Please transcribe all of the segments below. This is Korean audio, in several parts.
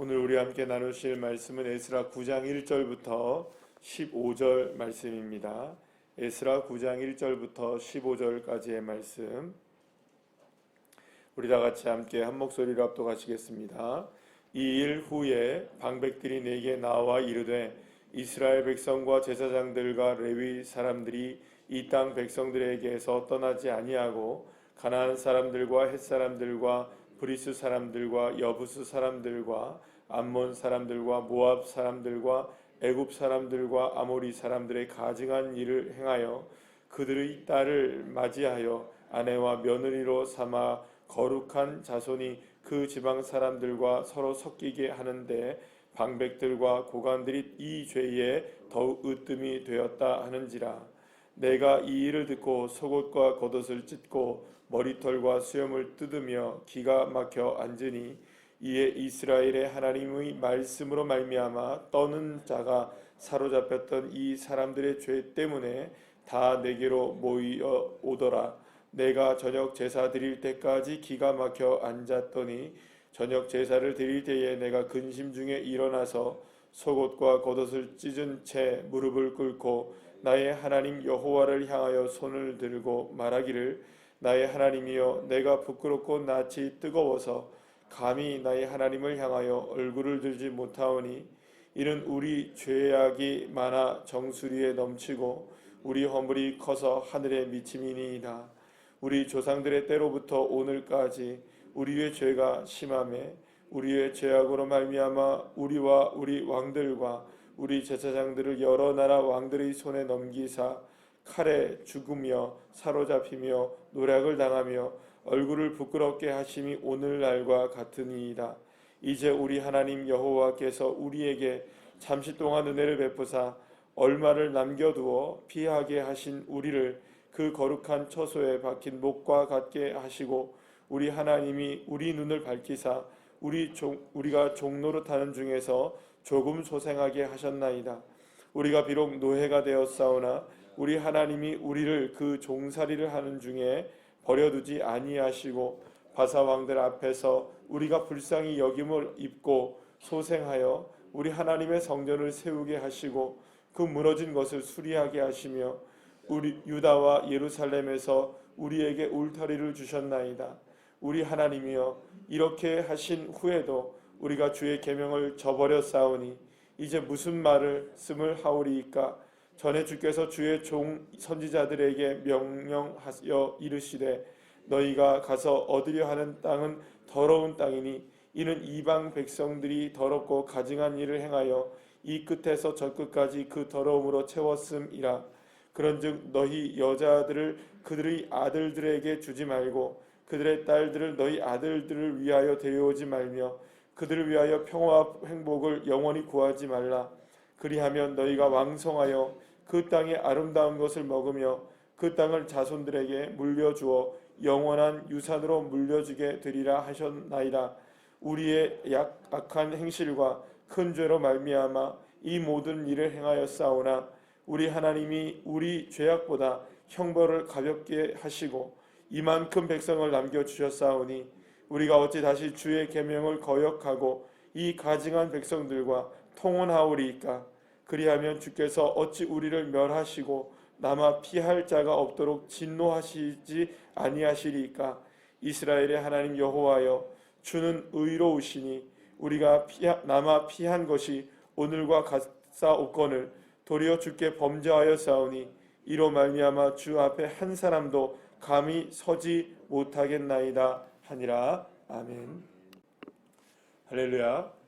오늘 우리 함께 나누실 말씀은 에스라 9장 1절부터 15절 말씀입니다. 에스라 9장 1절부터 15절까지의 말씀, 우리 다 같이 함께 한 목소리로 합독하시겠습니다. 이 일 후에 방백들이 내게 나와 이르되 이스라엘 백성과 제사장들과 레위 사람들이 이 땅 백성들에게서 떠나지 아니하고 가나안 사람들과 헷 사람들과 브리스 사람들과 여부스 사람들과 암몬 사람들과 모압 사람들과 애굽 사람들과 아모리 사람들의 가증한 일을 행하여 그들의 딸을 맞이하여 아내와 며느리로 삼아 거룩한 자손이 그 지방 사람들과 서로 섞이게 하는데 방백들과 고관들이 이 죄에 더욱 으뜸이 되었다 하는지라. 내가 이 일을 듣고 속옷과 겉옷을 찢고 머리털과 수염을 뜯으며 기가 막혀 앉으니 이에 이스라엘의 하나님의 말씀으로 말미암아 떠는 자가 사로잡혔던 이 사람들의 죄 때문에 다 내게로 모여 오더라. 내가 저녁 제사 드릴 때까지 기가 막혀 앉았더니 저녁 제사를 드릴 때에 내가 근심 중에 일어나서 속옷과 겉옷을 찢은 채 무릎을 꿇고 나의 하나님 여호와를 향하여 손을 들고 말하기를 나의 하나님이여, 내가 부끄럽고 낯이 뜨거워서 감히 나의 하나님을 향하여 얼굴을 들지 못하오니 이는 우리 죄악이 많아 정수리에 넘치고 우리 허물이 커서 하늘에 미침이니이다. 우리 조상들의 때로부터 오늘까지 우리의 죄가 심하매 우리의 죄악으로 말미암아 우리와 우리 왕들과 우리 제사장들을 여러 나라 왕들의 손에 넘기사 칼에 죽으며 사로잡히며 노략을 당하며 얼굴을 부끄럽게 하심이 오늘날과 같으니이다. 이제 우리 하나님 여호와께서 우리에게 잠시 동안 은혜를 베푸사 얼마를 남겨두어 피하게 하신 우리를 그 거룩한 처소에 박힌 목과 같게 하시고 우리 하나님이 우리 눈을 밝히사 우리가 종노릇하는 중에서 조금 소생하게 하셨나이다. 우리가 비록 노예가 되었사오나 우리 하나님이 우리를 그 종살이를 하는 중에 버려두지 아니하시고 바사 왕들 앞에서 우리가 불쌍히 여김을 입고 소생하여 우리 하나님의 성전을 세우게 하시고 그 무너진 것을 수리하게 하시며 우리 유다와 예루살렘에서 우리에게 울타리를 주셨나이다. 우리 하나님이여, 이렇게 하신 후에도 우리가 주의 계명을 저버렸사오니 이제 무슨 말을 씀을 하오리이까? 전에 주께서 주의 종 선지자들에게 명령하여 이르시되 너희가 가서 얻으려 하는 땅은 더러운 땅이니 이는 이방 백성들이 더럽고 가증한 일을 행하여 이 끝에서 저 끝까지 그 더러움으로 채웠음이라. 그런즉 너희 여자들을 그들의 아들들에게 주지 말고 그들의 딸들을 너희 아들들을 위하여 데려오지 말며 그들을 위하여 평화와 행복을 영원히 구하지 말라. 그리하면 너희가 왕성하여 그 땅의 아름다운 것을 먹으며 그 땅을 자손들에게 물려주어 영원한 유산으로 물려주게 되리라 하셨나이다. 우리의 악한 행실과 큰 죄로 말미암아 이 모든 일을 행하였사오나 우리 하나님이 우리 죄악보다 형벌을 가볍게 하시고 이만큼 백성을 남겨주셨사오니 우리가 어찌 다시 주의 계명을 거역하고 이 가증한 백성들과 통혼하오리이까? 그리하면 주께서 어찌 우리를 멸하시고 남아 피할 자가 없도록 진노하시지 아니하시리이까? 이스라엘의 하나님 여호와여, 주는 의로우시니 우리가 남아 피한 것이 오늘과 같사옵거늘 도리어 주께 범죄하였사오니 이로 말미암아 주 앞에 한 사람도 감히 서지 못하겠나이다 하니라. 아멘. 할렐루야.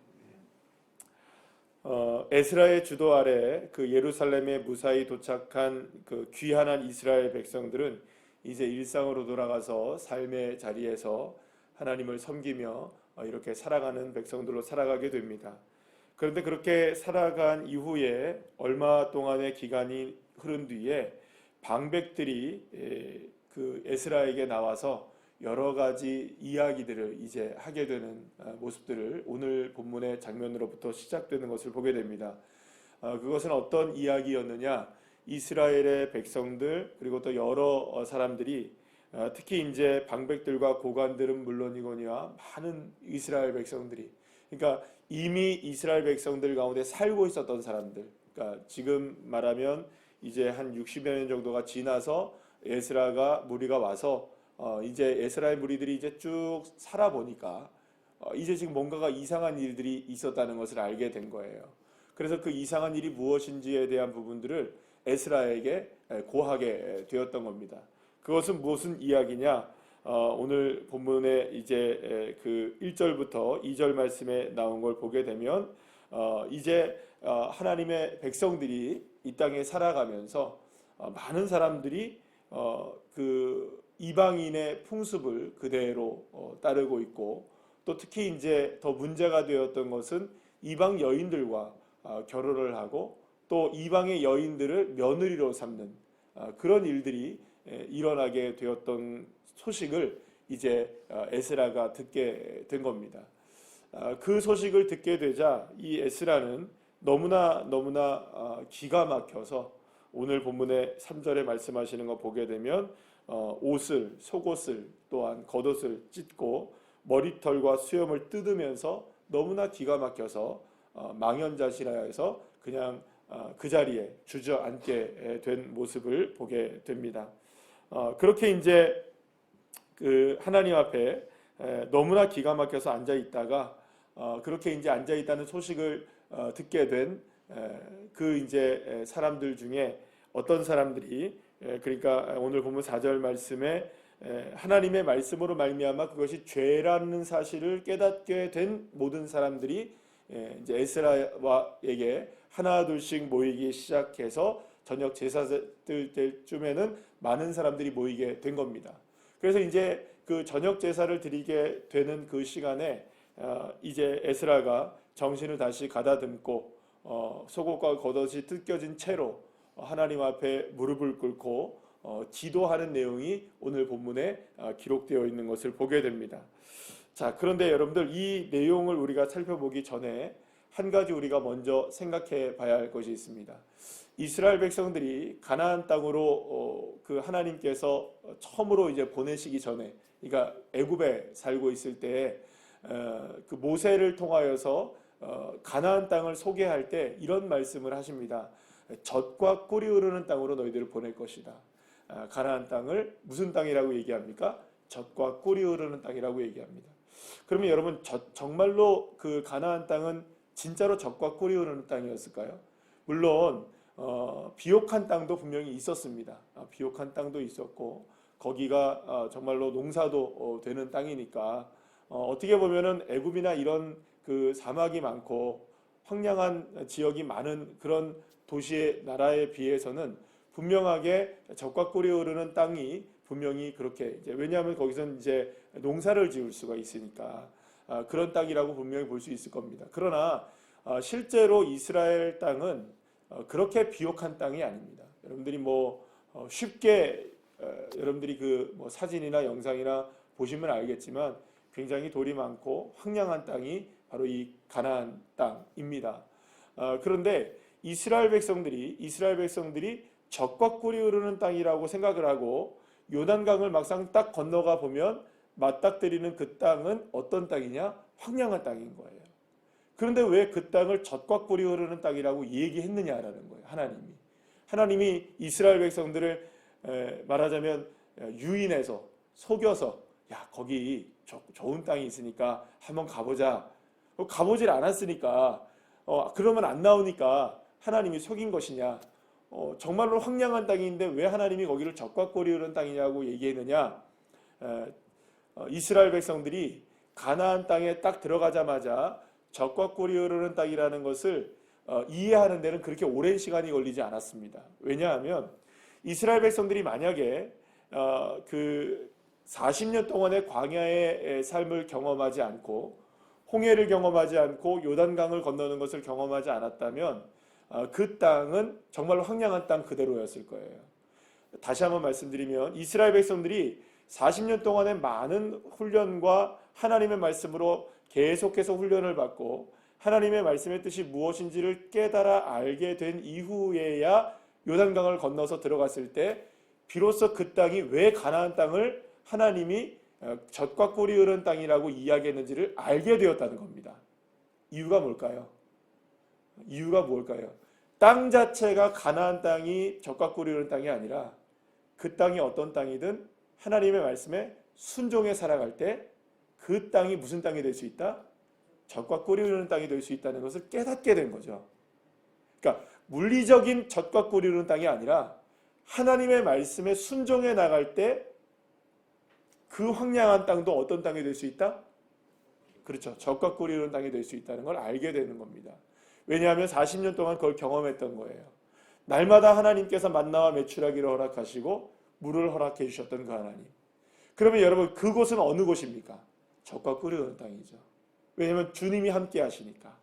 에스라의 주도 아래 그 예루살렘에 무사히 도착한 그 귀환한 이스라엘 백성들은 이제 일상으로 돌아가서 삶의 자리에서 하나님을 섬기며 이렇게 살아가는 백성들로 살아가게 됩니다. 그런데 그렇게 살아간 이후에 얼마 동안의 기간이 흐른 뒤에 방백들이 그 에스라에게 나와서 여러 가지 이야기들을 이제 하게 되는 모습들을 오늘 본문의 장면으로부터 시작되는 것을 보게 됩니다. 그것은 어떤 이야기였느냐? 이스라엘의 백성들 그리고 또 여러 사람들이 특히 이제 방백들과 고관들은 물론이거니와 많은 이스라엘 백성들이 그러니까 이미 이스라엘 백성들 가운데 살고 있었던 사람들, 그러니까 지금 말하면 이제 한 60여 년 정도가 지나서 에스라가 무리가 와서 이제 에스라의 무리들이 이제 쭉 살아보니까 이제 지금 뭔가가 이상한 일들이 있었다는 것을 알게 된 거예요. 그래서 그 이상한 일이 무엇인지에 대한 부분들을 에스라에게 고하게 되었던 겁니다. 그것은 무슨 이야기냐? 오늘 본문에 이제 그 1절부터 2절 말씀에 나온 걸 보게 되면 이제 하나님의 백성들이 이 땅에 살아가면서 많은 사람들이 그 이방인의 풍습을 그대로 따르고 있고, 또 특히 이제 더 문제가 되었던 것은 이방 여인들과 결혼을 하고 또 이방의 여인들을 며느리로 삼는 그런 일들이 일어나게 되었던 소식을 이제 에스라가 듣게 된 겁니다. 그 소식을 듣게 되자 이 에스라는 너무나 기가 막혀서 오늘 본문의 3절에 말씀하시는 거 보게 되면 옷을, 속옷을 또한 겉옷을 찢고 머리털과 수염을 뜯으면서 너무나 기가 막혀서 망연자실하여서 그냥 그 자리에 주저앉게 된 모습을 보게 됩니다. 그렇게 이제 그 하나님 앞에 너무나 기가 막혀서 앉아 있다가 그렇게 이제 앉아 있다는 소식을 듣게 된 그 이제 사람들 중에 어떤 사람들이, 그러니까 오늘 보면 4절 말씀에 하나님의 말씀으로 말미암아 그것이 죄라는 사실을 깨닫게 된 모든 사람들이 이제 에스라에게 하나 둘씩 모이기 시작해서 저녁 제사들 때쯤에는 많은 사람들이 모이게 된 겁니다. 그래서 이제 그 저녁 제사를 드리게 되는 그 시간에 이제 에스라가 정신을 다시 가다듬고 속옷과 겉옷이 뜯겨진 채로 하나님 앞에 무릎을 꿇고 기도하는 내용이 오늘 본문에 기록되어 있는 것을 보게 됩니다. 자, 그런데 여러분들 이 내용을 우리가 살펴보기 전에 한 가지 우리가 먼저 생각해 봐야 할 것이 있습니다. 이스라엘 백성들이 가나안 땅으로 그 하나님께서 처음으로 이제 보내시기 전에, 그러니까 애굽에 살고 있을 때 그 모세를 통하여서 가나안 땅을 소개할 때 이런 말씀을 하십니다. 젖과 꿀이 흐르는 땅으로 너희들을 보낼 것이다. 가나안 땅을 무슨 땅이라고 얘기합니까? 젖과 꿀이 흐르는 땅이라고 얘기합니다. 그러면 여러분 정말로 그 가나안 땅은 진짜로 젖과 꿀이 흐르는 땅이었을까요? 물론 비옥한 땅도 분명히 있었습니다. 비옥한 땅도 있었고 거기가 정말로 농사도 되는 땅이니까 어떻게 보면은 애굽이나 이런 그 사막이 많고 황량한 지역이 많은 그런 도시의 나라에 비해서는 분명하게 젖과 꿀이 흐르는 땅이 분명히 그렇게 이제 왜냐하면 거기서는 이제 농사를 지을 수가 있으니까 그런 땅이라고 분명히 볼 수 있을 겁니다. 그러나 실제로 이스라엘 땅은 그렇게 비옥한 땅이 아닙니다. 여러분들이 뭐 쉽게 여러분들이 그 뭐 사진이나 영상이나 보시면 알겠지만 굉장히 돌이 많고 황량한 땅이 바로 이 가나안 땅입니다. 그런데 이스라엘 백성들이 젖과 꿀이 흐르는 땅이라고 생각을 하고 요단강을 막상 딱 건너가 보면 맞닥뜨리는 그 땅은 어떤 땅이냐? 황량한 땅인 거예요. 그런데 왜 그 땅을 젖과 꿀이 흐르는 땅이라고 얘기했느냐라는 거예요. 하나님이 이스라엘 백성들을 말하자면 유인해서 속여서 야 거기 좋은 땅이 있으니까 한번 가보자. 가보질 않았으니까 그러면 안 나오니까 하나님이 속인 것이냐? 정말로 황량한 땅인데 왜 하나님이 거기를 젖과 꿀이 흐르는 땅이냐고 얘기했느냐? 이스라엘 백성들이 가나안 땅에 딱 들어가자마자 젖과 꿀이 흐르는 땅이라는 것을 이해하는 데는 그렇게 오랜 시간이 걸리지 않았습니다. 왜냐하면 이스라엘 백성들이 만약에 그 40년 동안의 광야의 삶을 경험하지 않고 홍해를 경험하지 않고 요단강을 건너는 것을 경험하지 않았다면 그 땅은 정말로 황량한 땅 그대로였을 거예요. 다시 한번 말씀드리면 이스라엘 백성들이 40년 동안의 많은 훈련과 하나님의 말씀으로 계속해서 훈련을 받고 하나님의 말씀의 뜻이 무엇인지를 깨달아 알게 된 이후에야 요단강을 건너서 들어갔을 때 비로소 그 땅이 왜 가나안 땅을 하나님이 젖과 꿀이 흐르는 땅이라고 이야기했는지를 알게 되었다는 겁니다. 이유가 뭘까요? 이유가 뭘까요? 땅 자체가 가나안 땅이 젖과 꿀이 흐르는 땅이 아니라 그 땅이 어떤 땅이든 하나님의 말씀에 순종해 살아갈 때 그 땅이 무슨 땅이 될 수 있다? 젖과 꿀이 흐르는 땅이 될 수 있다는 것을 깨닫게 된 거죠. 그러니까 물리적인 젖과 꿀이 흐르는 땅이 아니라 하나님의 말씀에 순종해 나갈 때 그 황량한 땅도 어떤 땅이 될 수 있다? 그렇죠. 젖과 꿀이 흐르는 땅이 될 수 있다는 걸 알게 되는 겁니다. 왜냐하면 40년 동안 그걸 경험했던 거예요. 날마다 하나님께서 만나와 메추라기를 허락하시고 물을 허락해 주셨던 그 하나님. 그러면 여러분 그곳은 어느 곳입니까? 젖과 꿀이 흐르는 땅이죠. 왜냐하면 주님이 함께 하시니까.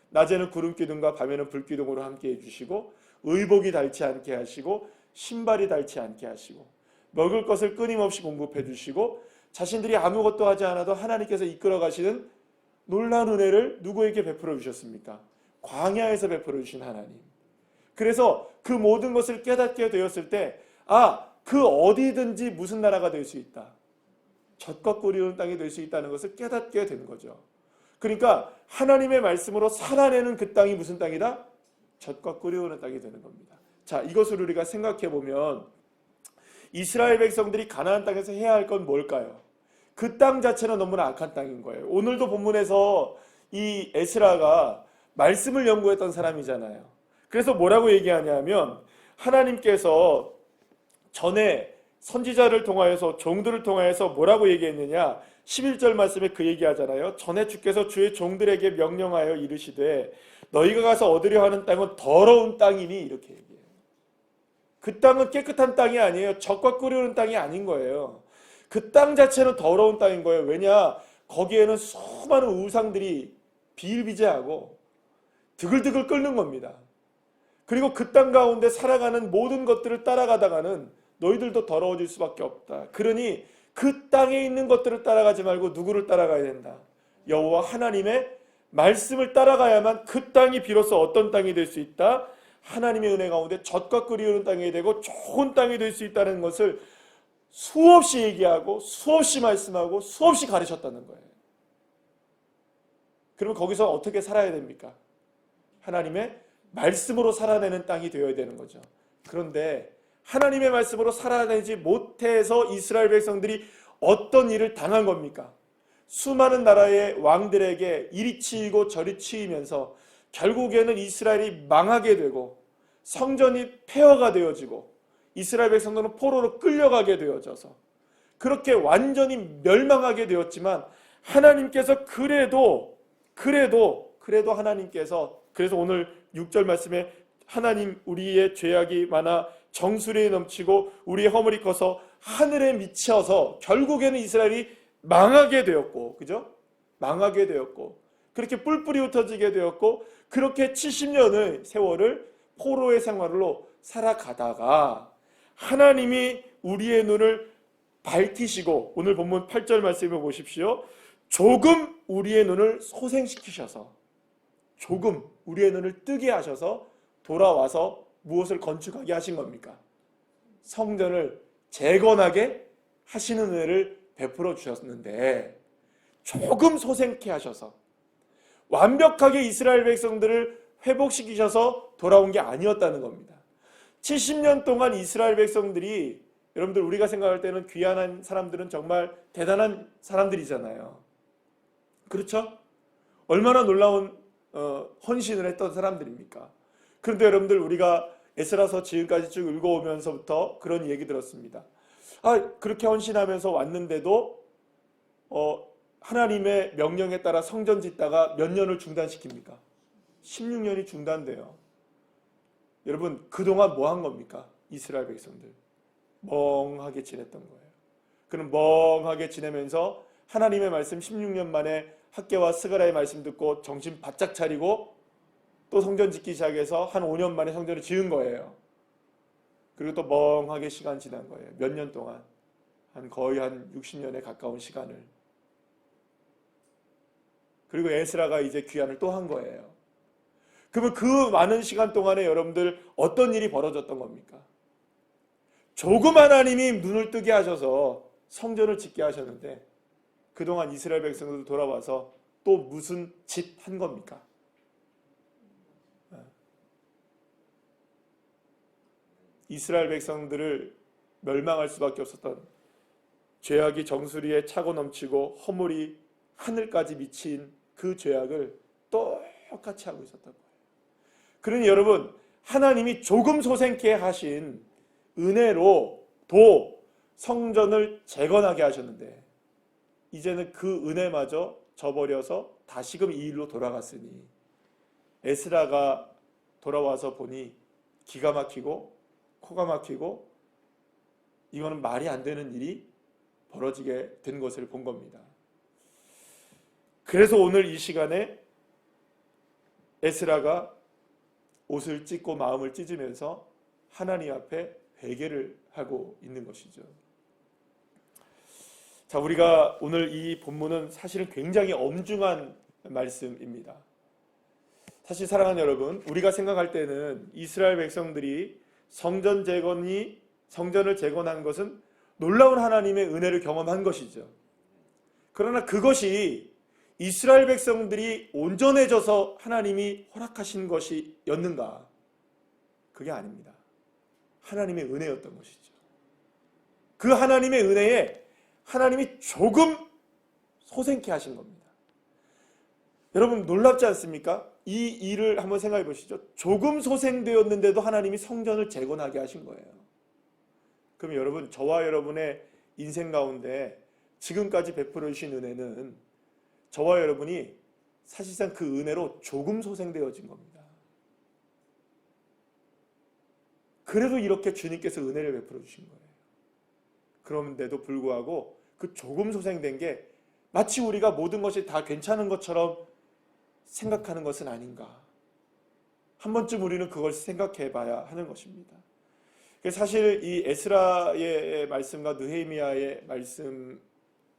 낮에는 구름기둥과 밤에는 불기둥으로 함께 해주시고 의복이 닳지 않게 하시고 신발이 닳지 않게 하시고 먹을 것을 끊임없이 공급해 주시고 자신들이 아무것도 하지 않아도 하나님께서 이끌어 가시는 놀라운 은혜를 누구에게 베풀어 주셨습니까? 광야에서 베풀어 주신 하나님. 그래서 그 모든 것을 깨닫게 되었을 때 그 어디든지 무슨 나라가 될 수 있다. 젖과 꿀이 흐르는 땅이 될 수 있다는 것을 깨닫게 된 거죠. 그러니까 하나님의 말씀으로 살아내는 그 땅이 무슨 땅이다? 젖과 꿀이 흐르는 땅이 되는 겁니다. 자, 이것을 우리가 생각해 보면 이스라엘 백성들이 가나안 땅에서 해야 할 건 뭘까요? 그 땅 자체는 너무나 악한 땅인 거예요. 오늘도 본문에서 이 에스라가 말씀을 연구했던 사람이잖아요. 그래서 뭐라고 얘기하냐면 하나님께서 전에 선지자를 통하여서 종들을 통하여서 뭐라고 얘기했느냐? 11절 말씀에 그 얘기하잖아요. 전에 주께서 주의 종들에게 명령하여 이르시되 너희가 가서 얻으려 하는 땅은 더러운 땅이니 이렇게 얘기해요. 그 땅은 깨끗한 땅이 아니에요. 젖과 꿀이 흐르는 땅이 아닌 거예요. 그 땅 자체는 더러운 땅인 거예요. 왜냐? 거기에는 수많은 우상들이 비일비재하고 드글드글 끓는 겁니다. 그리고 그 땅 가운데 살아가는 모든 것들을 따라가다가는 너희들도 더러워질 수밖에 없다. 그러니 그 땅에 있는 것들을 따라가지 말고 누구를 따라가야 된다? 여호와 하나님의 말씀을 따라가야만 그 땅이 비로소 어떤 땅이 될 수 있다? 하나님의 은혜 가운데 젖과 꿀이 흐르는 땅이 되고 좋은 땅이 될 수 있다는 것을 수없이 얘기하고 수없이 말씀하고 수없이 가르쳤다는 거예요. 그러면 거기서 어떻게 살아야 됩니까? 하나님의 말씀으로 살아내는 땅이 되어야 되는 거죠. 그런데 하나님의 말씀으로 살아내지 못해서 이스라엘 백성들이 어떤 일을 당한 겁니까? 수많은 나라의 왕들에게 이리 치이고 저리 치이면서 결국에는 이스라엘이 망하게 되고 성전이 폐허가 되어지고 이스라엘 백성들은 포로로 끌려가게 되어져서 그렇게 완전히 멸망하게 되었지만 하나님께서 그래도 하나님께서 그래서 오늘 6절 말씀에 하나님 우리의 죄악이 많아 정수리에 넘치고 우리의 허물이 커서 하늘에 미쳐서 결국에는 이스라엘이 망하게 되었고, 그죠? 망하게 되었고 그렇게 뿔뿔이 흩어지게 되었고 그렇게 70년의 세월을 포로의 생활로 살아가다가 하나님이 우리의 눈을 밝히시고 오늘 본문 8절 말씀을 보십시오. 조금 우리의 눈을 소생시키셔서 조금 우리의 눈을 뜨게 하셔서 돌아와서 무엇을 건축하게 하신 겁니까? 성전을 재건하게 하시는 은혜를 베풀어 주셨는데 조금 소생케 하셔서 완벽하게 이스라엘 백성들을 회복시키셔서 돌아온 게 아니었다는 겁니다. 70년 동안 이스라엘 백성들이 여러분들 우리가 생각할 때는 귀한 사람들은 정말 대단한 사람들이잖아요. 그렇죠? 얼마나 놀라운 헌신을 했던 사람들입니까? 그런데 여러분들 우리가 에스라서 지금까지 쭉 읽어오면서부터 그런 얘기 들었습니다. 그렇게 헌신하면서 왔는데도 하나님의 명령에 따라 성전 짓다가 몇 년을 중단시킵니까? 16년이 중단돼요. 여러분 그동안 뭐 한 겁니까? 이스라엘 백성들 멍하게 지냈던 거예요. 그럼 멍하게 지내면서 하나님의 말씀 16년 만에 학개와 스가랴의 말씀 듣고 정신 바짝 차리고 또 성전 짓기 시작해서 한 5년 만에 성전을 지은 거예요. 그리고 또 멍하게 시간 지난 거예요. 몇 년 동안 거의 한 60년에 가까운 시간을. 그리고 에스라가 이제 귀환을 또 한 거예요. 그러면 그 많은 시간 동안에 여러분들 어떤 일이 벌어졌던 겁니까? 조금 하나님이 눈을 뜨게 하셔서 성전을 짓게 하셨는데 그동안 이스라엘 백성들도 돌아와서 또 무슨 짓 한 겁니까? 이스라엘 백성들을 멸망할 수밖에 없었던 죄악이 정수리에 차고 넘치고 허물이 하늘까지 미친 그 죄악을 똑같이 하고 있었던 거예요. 그러니 여러분, 하나님이 조금 소생케 하신 은혜로 도 성전을 재건하게 하셨는데 이제는 그 은혜마저 저버려서 다시금 이 일로 돌아갔으니 에스라가 돌아와서 보니 기가 막히고 코가 막히고 이거는 말이 안 되는 일이 벌어지게 된 것을 본 겁니다. 그래서 오늘 이 시간에 에스라가 옷을 찢고 마음을 찢으면서 하나님 앞에 회개를 하고 있는 것이죠. 자, 우리가 오늘 이 본문은 사실은 굉장히 엄중한 말씀입니다. 사실 사랑하는 여러분, 우리가 생각할 때는 이스라엘 백성들이 성전을 재건한 것은 놀라운 하나님의 은혜를 경험한 것이죠. 그러나 그것이 이스라엘 백성들이 온전해져서 하나님이 허락하신 것이었는가? 그게 아닙니다. 하나님의 은혜였던 것이죠. 그 하나님의 은혜에 하나님이 조금 소생케 하신 겁니다. 여러분 놀랍지 않습니까? 이 일을 한번 생각해 보시죠. 조금 소생되었는데도 하나님이 성전을 재건하게 하신 거예요. 그럼 여러분, 저와 여러분의 인생 가운데 지금까지 베풀어 주신 은혜는 저와 여러분이 사실상 그 은혜로 조금 소생되어진 겁니다. 그래도 이렇게 주님께서 은혜를 베풀어 주신 거예요. 그런데도 불구하고 그 조금 소생된 게 마치 우리가 모든 것이 다 괜찮은 것처럼 생각하는 것은 아닌가. 한 번쯤 우리는 그걸 생각해 봐야 하는 것입니다. 사실 이 에스라의 말씀과 느헤미야의 말씀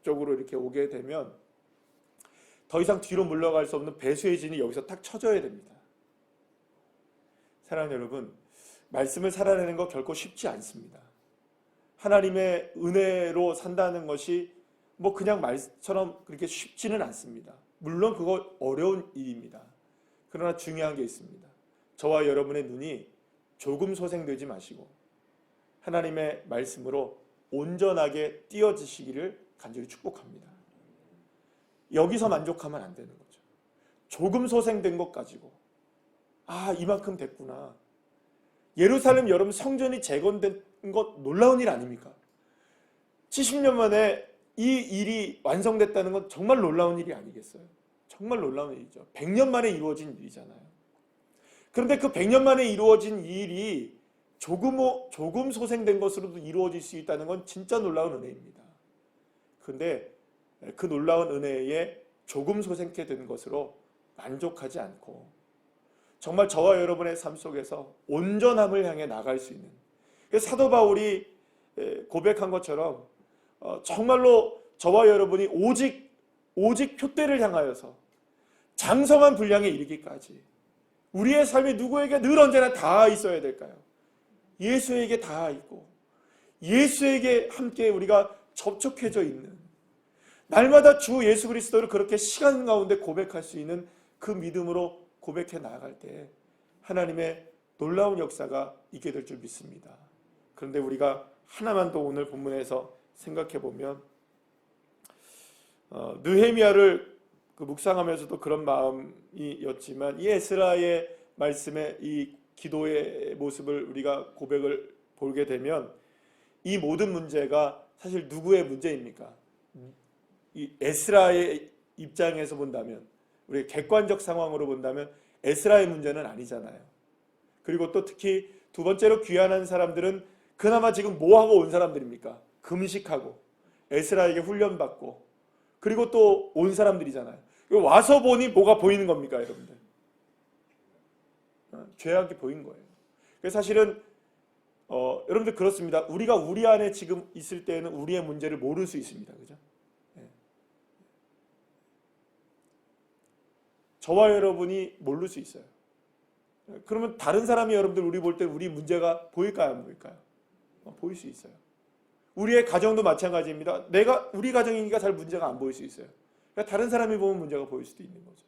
쪽으로 이렇게 오게 되면 더 이상 뒤로 물러갈 수 없는 배수의 진이 여기서 딱 쳐져야 됩니다. 사랑하는 여러분, 말씀을 살아내는 거 결코 쉽지 않습니다. 하나님의 은혜로 산다는 것이 뭐 그냥 말처럼 그렇게 쉽지는 않습니다. 물론 그거 어려운 일입니다. 그러나 중요한 게 있습니다. 저와 여러분의 눈이 조금 소생되지 마시고 하나님의 말씀으로 온전하게 띄어지시기를 간절히 축복합니다. 여기서 만족하면 안 되는 거죠. 조금 소생된 것 가지고 이만큼 됐구나. 예루살렘 여러분 성전이 재건된 것 놀라운 일 아닙니까? 70년 만에 이 일이 완성됐다는 건 정말 놀라운 일이 아니겠어요? 정말 놀라운 일이죠. 100년 만에 이루어진 일이잖아요. 그런데 그 100년 만에 이루어진 이 일이 조금 소생된 것으로도 이루어질 수 있다는 건 진짜 놀라운 은혜입니다. 그런데 그 놀라운 은혜에 조금 소생케 된 것으로 만족하지 않고 정말 저와 여러분의 삶 속에서 온전함을 향해 나갈 수 있는, 사도 바울이 고백한 것처럼 정말로 저와 여러분이 오직 표대를 향하여서 장성한 분량에 이르기까지 우리의 삶이 누구에게 늘 언제나 닿아 있어야 될까요? 예수에게 닿아 있고 예수에게 함께 우리가 접촉해져 있는, 날마다 주 예수 그리스도를 그렇게 시간 가운데 고백할 수 있는 그 믿음으로 고백해 나아갈 때 하나님의 놀라운 역사가 있게 될 줄 믿습니다. 그런데 우리가 하나만 더 오늘 본문에서 생각해 보면 느헤미야를 묵상하면서도 그런 마음이었지만 이 에스라의 말씀의 이 기도의 모습을 우리가 고백을 보게 되면 이 모든 문제가 사실 누구의 문제입니까? 이 에스라의 입장에서 본다면, 우리 객관적 상황으로 본다면 에스라의 문제는 아니잖아요. 그리고 또 특히 두 번째로 귀환한 사람들은 그나마 지금 뭐하고 온 사람들입니까? 금식하고 에스라에게 훈련받고 그리고 또 온 사람들이잖아요. 와서 보니 뭐가 보이는 겁니까, 여러분들? 죄악이 보인 거예요. 그래서 사실은 여러분들 그렇습니다. 우리가 우리 안에 지금 있을 때는 우리의 문제를 모를 수 있습니다. 그죠? 네. 저와 여러분이 모를 수 있어요. 그러면 다른 사람이 여러분들 우리 볼 때 우리 문제가 보일까요, 안 보일까요? 보일 수 있어요. 우리의 가정도 마찬가지입니다. 우리 가정이니까 잘 문제가 안 보일 수 있어요. 그러니까 다른 사람이 보면 문제가 보일 수도 있는 거죠.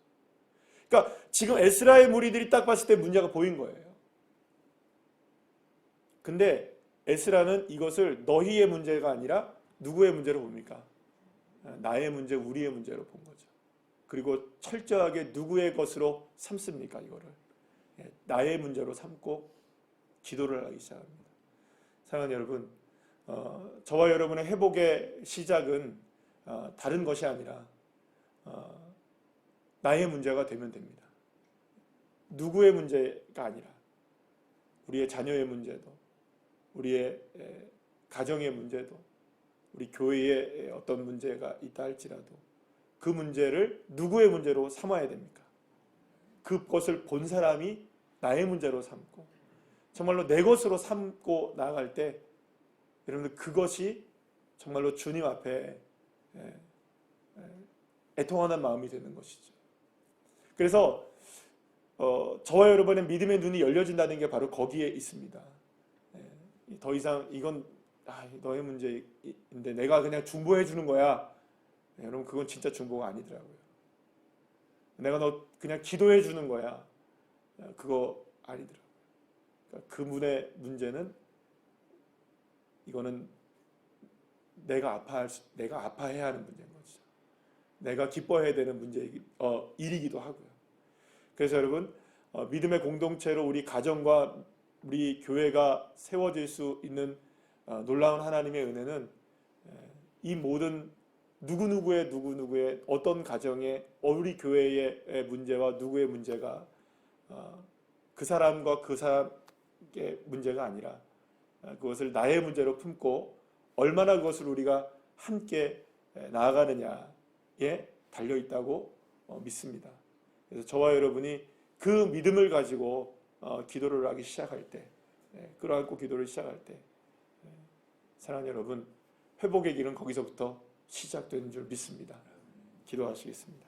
그러니까 지금 에스라의 무리들이 딱 봤을 때 문제가 보인 거예요. 근데 에스라는 이것을 너희의 문제가 아니라 누구의 문제로 봅니까? 나의 문제, 우리의 문제로 본 거죠. 그리고 철저하게 누구의 것으로 삼습니까? 이거를 나의 문제로 삼고 기도를 하기 시작합니다. 사랑하는 여러분, 저와 여러분의 회복의 시작은 다른 것이 아니라 나의 문제가 되면 됩니다. 누구의 문제가 아니라 우리의 자녀의 문제도, 우리의 가정의 문제도, 우리 교회에 어떤 문제가 있다 할지라도 그 문제를 누구의 문제로 삼아야 됩니까? 그것을 본 사람이 나의 문제로 삼고 정말로 내 것으로 삼고 나아갈 때 여러분들 그것이 정말로 주님 앞에 애통하는 마음이 되는 것이죠. 그래서 저와 여러분의 믿음의 눈이 열려진다는 게 바로 거기에 있습니다. 더 이상 이건 너의 문제인데 내가 그냥 중보해 주는 거야. 여러분 그건 진짜 중보가 아니더라고요. 내가 너 그냥 기도해 주는 거야. 그거 아니더라고요. 그러니까 그분의 문제는 이거는 내가 아파해야 하는 문제인 거죠. 내가 기뻐해야 되는 일이기도 하고요. 그래서 여러분 믿음의 공동체로 우리 가정과 우리 교회가 세워질 수 있는 놀라운 하나님의 은혜는 이 모든 누구누구의 어떤 가정의 우리 교회의 문제와 누구의 문제가 그 사람과 그 사람의 문제가 아니라 그것을 나의 문제로 품고 얼마나 그것을 우리가 함께 나아가느냐에 달려있다고 믿습니다. 그래서 저와 여러분이 그 믿음을 가지고 기도를 하기 시작할 때, 끌어안고 기도를 시작할 때 사랑하는 여러분 회복의 길은 거기서부터 시작되는 줄 믿습니다. 기도하시겠습니다.